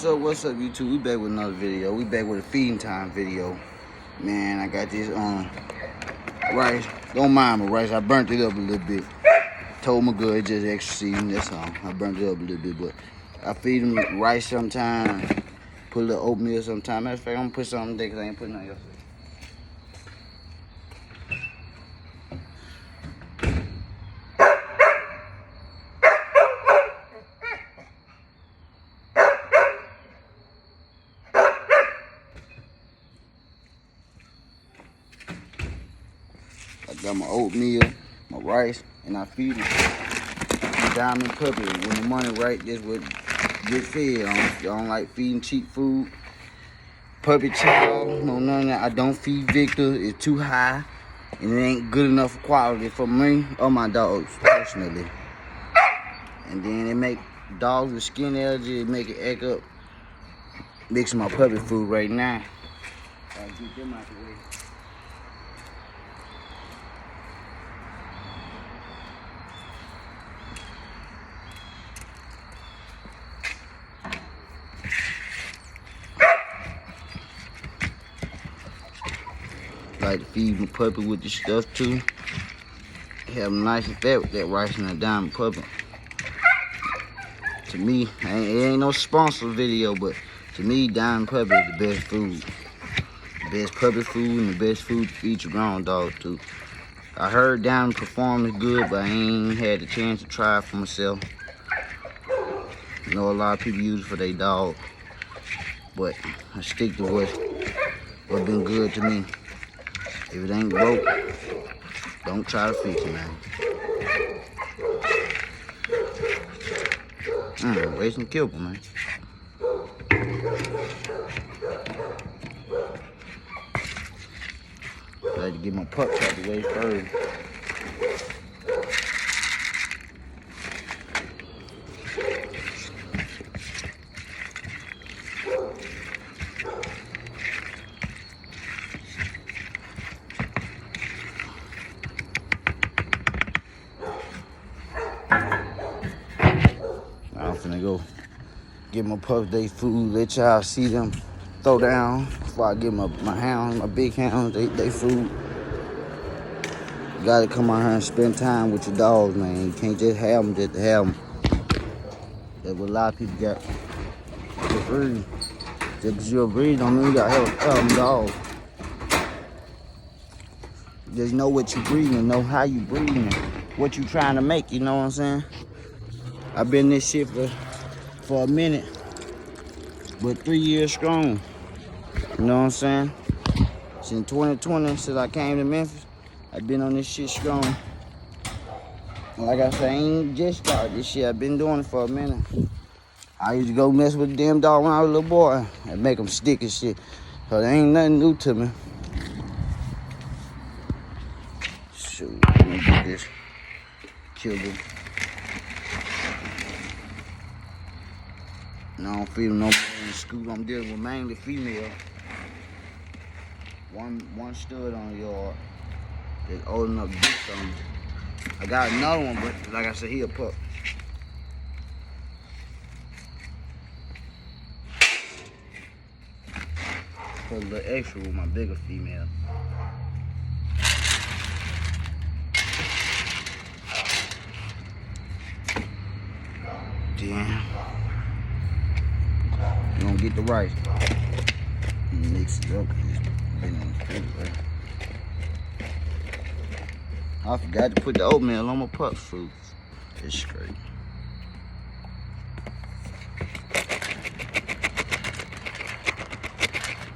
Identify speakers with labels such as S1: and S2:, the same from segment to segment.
S1: So what's up YouTube? We back with another video. We back with a feeding time video. Man, I got this rice. Don't mind my rice. I burnt it up a little bit. Told my girl it's just extra season, that's all. I burnt it up a little bit, but I feed them rice sometimes. Put a little oatmeal sometimes. Matter of fact, I'm gonna put something there because I ain't putting nothing else. I got my oatmeal, my rice, and I feed them. Diamond puppy. When the money right, this would get fed on. I don't like feeding cheap food. Puppy chow, no none of that. I don't feed Victor. It's too high, and it ain't good enough quality for me or my dogs personally. And then it make dogs with skin allergy. It make it act up. Mixing my puppy food right now. Gotta get them out the way. Like to feed my puppy with this stuff too. Have them nice and fat with that rice and a diamond puppy. To me, it ain't no sponsor video, but to me, diamond puppy is the best food. The best puppy food and the best food to feed your grown dog too. I heard diamond performance good, but I ain't had the chance to try it for myself. I know a lot of people use it for their dog, but I stick to what's been good to me. If it ain't broke, don't try to fix it, man. Waste and kill them, man. I had to get my pups out the way first. I'm finna go get my pups their food, let y'all see them throw down before I get my hounds, my big hounds, they food. You gotta come out here and spend time with your dogs, man. You can't just have them just to have them. That's what a lot of people got to breed. Just because you're a breed don't mean you gotta have them dogs. Just know what you're breeding, know how you breeding, what you trying to make, you know what I'm saying? I've been this shit for a minute, but 3 years strong. You know what I'm saying? Since 2020, since I came to Memphis, I've been on this shit strong. And like I said, I ain't just started this shit. I've been doing it for a minute. I used to go mess with the damn dog when I was a little boy and make them stick and shit. So there ain't nothing new to me. Shoot, let me get this killer. And I don't feed them no more in the scoop. I'm dealing with mainly female. One stud on the yard. That's old enough to do something. I got another one, but like I said, he a pup. Put a little extra with my bigger female. Damn. You gonna get the rice. Mix it up. I forgot to put the oatmeal on my pup food. It's straight.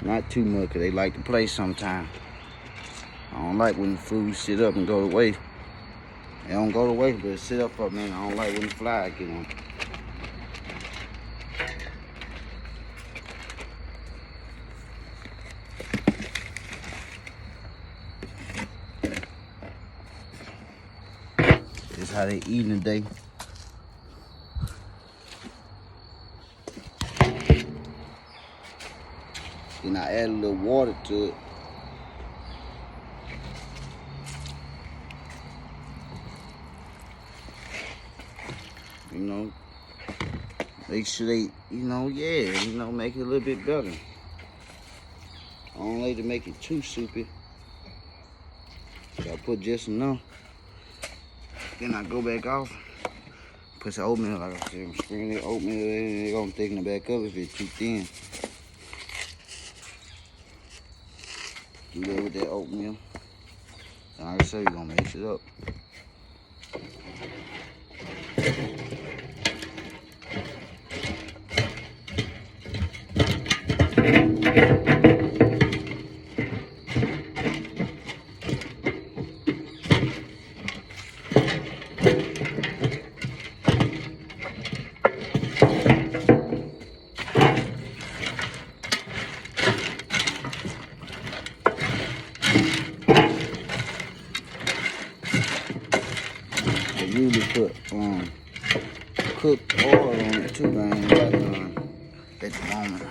S1: Not too much, cause they like to play sometimes. I don't like when the food sit up and go to waste. They don't go to waste, but it sit up for a minute. I don't like when the flies get on. This is how they eating today. Then I add a little water to it. You know, Make sure they, make it a little bit better. I don't like to make it too soupy. So I put just enough. Then I go back off. Put some oatmeal, like I said, I'm sprinkling the oatmeal in, they're gonna thicken it back up if it's too thin. Do that with that oatmeal. And like I said, you're gonna mix it up. I usually put cooked oil on it too, but I ain't got none at the moment.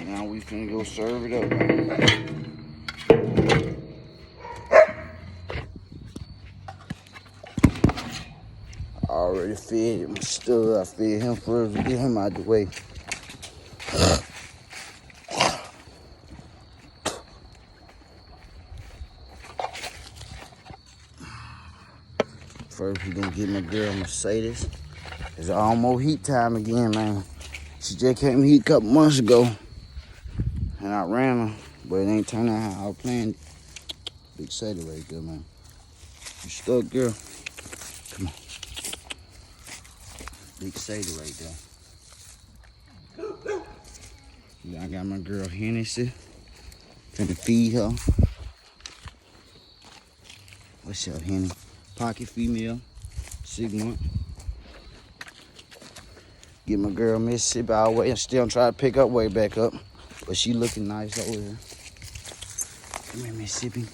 S1: Now we finna go serve it up. I already fed him stuff. I fed him first to get him out the way. First, we gonna get my girl Mercedes. It's almost heat time again, man. She just came heat a couple months ago. And I ran her, but it ain't turning out how I planned. Big Sadie right there, man. You stuck, girl? Come on. Big Sadie right there. I got my girl Hennessy. Finna feed her. What's up, Henny? Pocket female, 6 months. Get my girl Mississippi all the way. I'm still trying to pick up way back up. But she looking nice over here. Come here, Mississippi.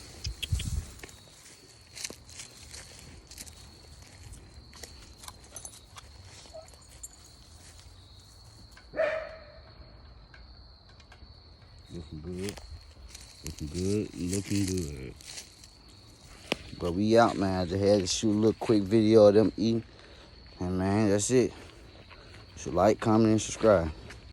S1: Looking good. Looking good. Looking good. But we out, man. I just had to shoot a little quick video of them eating. And man, that's it. So like, comment, and subscribe.